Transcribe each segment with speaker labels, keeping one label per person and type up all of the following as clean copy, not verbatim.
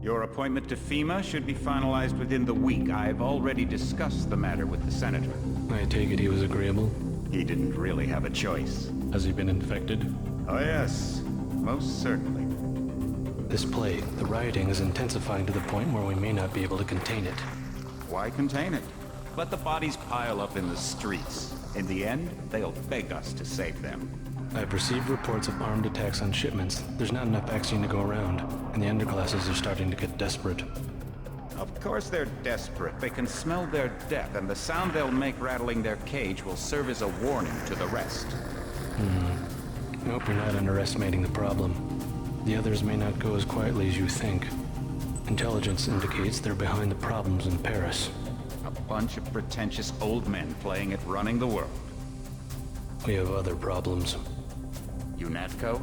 Speaker 1: Your appointment to FEMA should be finalized within the week. I've already discussed the matter with the Senator.
Speaker 2: I take it he was agreeable?
Speaker 1: He didn't really have a choice.
Speaker 2: Has he been infected?
Speaker 1: Oh yes, most certainly.
Speaker 2: This plague, the rioting is intensifying to the point where we may not be able to contain it.
Speaker 1: Why contain it? Let the bodies pile up in the streets. In the end, they'll beg us to save them.
Speaker 2: I've received reports of armed attacks on shipments. There's not enough vaccine to go around, and the underclasses are starting to get desperate.
Speaker 1: Of course they're desperate. They can smell their death, and the sound they'll make rattling their cage will serve as a warning to the rest.
Speaker 2: I hope you're not underestimating the problem. The others may not go as quietly as you think. Intelligence indicates they're behind the problems in Paris.
Speaker 1: A bunch of pretentious old men playing at running the world.
Speaker 2: We have other problems.
Speaker 1: UNATCO?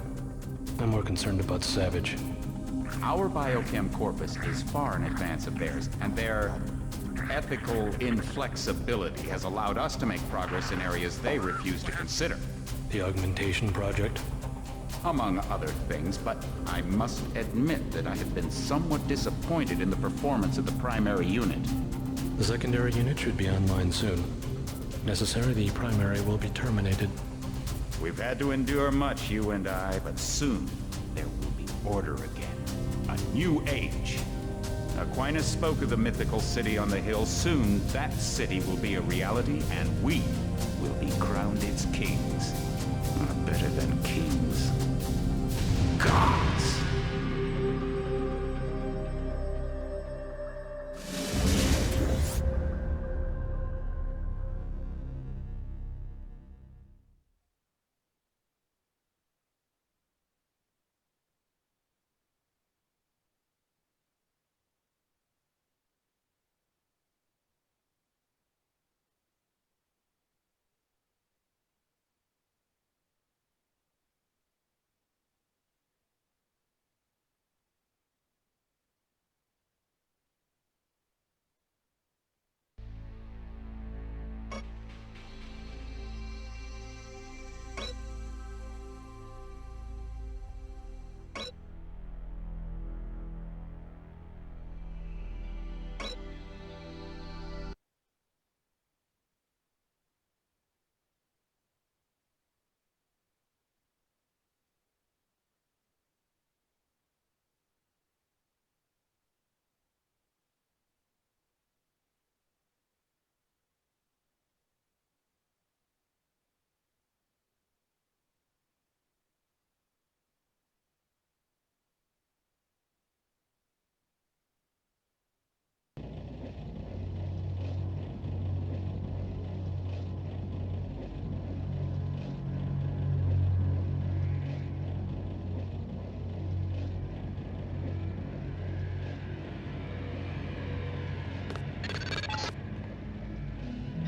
Speaker 2: I'm more concerned about Savage.
Speaker 1: Our biochem corpus is far in advance of theirs, and their ethical inflexibility has allowed us to make progress in areas they refuse to consider.
Speaker 2: The augmentation project?
Speaker 1: Among other things, but I must admit that I have been somewhat disappointed in the performance of the primary unit.
Speaker 2: The secondary unit should be online soon. Necessary, the primary will be terminated.
Speaker 1: We've had to endure much, you and I, but soon there will be order again. A new age. Aquinas spoke of the mythical city on the hill. Soon, that city will be a reality, and we will be crowned its kings. Better than kings. Gods.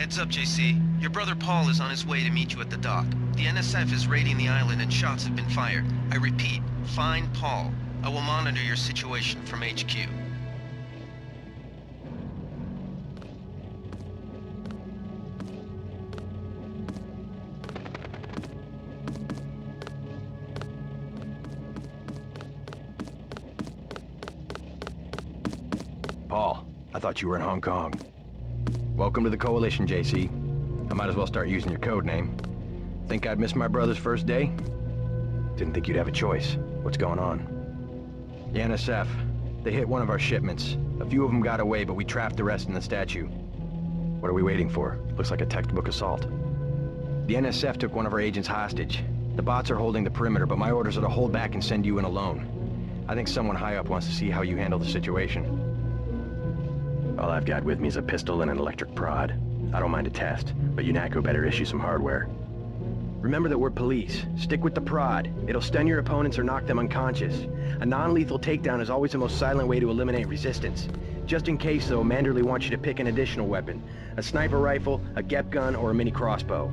Speaker 3: Heads up, JC. Your brother Paul is on his way to meet you at the dock. The NSF is raiding the island and shots have been fired. I repeat, find Paul. I will monitor your situation from HQ.
Speaker 4: Paul, I thought you were in Hong Kong. Welcome to the Coalition, JC. I might as well start using your code name. Think I'd miss my brother's first day? Didn't think you'd have a choice. What's going on? The NSF. They hit one of our shipments. A few of them got away, but we trapped the rest in the statue. What are we waiting for? Looks like a textbook assault. The NSF took one of our agents hostage. The bots are holding the perimeter, but my orders are to hold back and send you in alone. I think someone high up wants to see how you handle the situation. All I've got with me is a pistol and an electric prod. I don't mind a test, but UNATCO better issue some hardware. Remember that we're police. Stick with the prod. It'll stun your opponents or knock them unconscious. A non-lethal takedown is always the most silent way to eliminate resistance. Just in case, though, Manderley wants you to pick an additional weapon. A sniper rifle, a GEP gun, or a mini crossbow.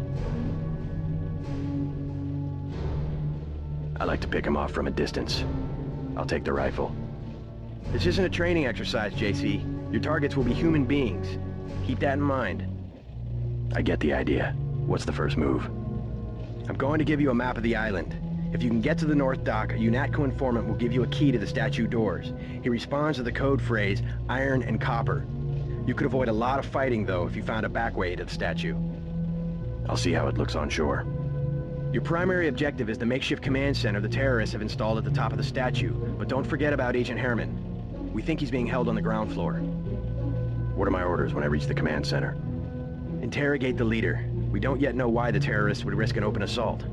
Speaker 4: I like to pick him off from a distance. I'll take the rifle. This isn't a training exercise, JC. Your targets will be human beings. Keep that in mind. I get the idea. What's the first move? I'm going to give you a map of the island.
Speaker 5: If you can get to the North Dock, a UNATCO informant will give you a key to the statue doors. He responds to the code phrase, iron and copper. You could avoid a lot of fighting, though, if you found a back way to the statue.
Speaker 4: I'll see how it looks on shore.
Speaker 5: Your primary objective is the makeshift command center the terrorists have installed at the top of the statue, but don't forget about Agent Herman. We think he's being held on the ground floor.
Speaker 4: What are my orders when I reach the command center?
Speaker 5: Interrogate the leader. We don't yet know why the terrorists would risk an open assault.